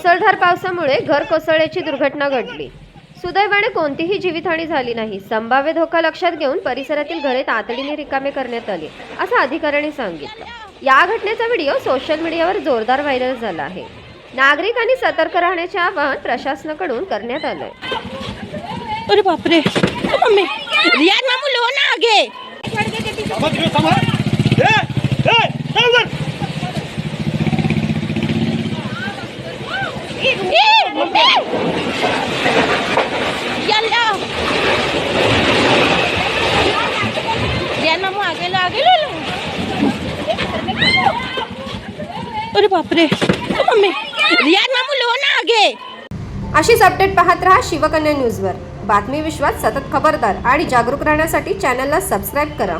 मुसळधार पावसामुळे घर कोसळल्याची दुर्घटना घडली। सुदैवाने कोणतीही जीवितहानी झाली नाही। संभाव्य धोका लक्षात घेऊन परिसरातील घरे तातडीने रिकामे करण्यात आले, असं अधिकाऱ्यांनी सांगितलं। या घटनेचा व्हिडिओ सोशल मीडियावर जोरदार व्हायरल झाला आहे। नागरिकांनी सतर्क राहण्याचे आवाहन प्रशासनाकडून करण्यात आलंय। अरे बाप रे, मम्मी रियाज मामू लो ना आगे। रियाज मामू आगे लो, आगे लो। अरे बाप रे, मम्मी रियाज मामू लो ना आगे। अशीच अपडेट पाहत रहा शिवकन्या न्यूजवर। बातमी विश्वात सतत खबरदार आणि जागरूक राहण्यासाठी चॅनलला सबस्क्राईब करा।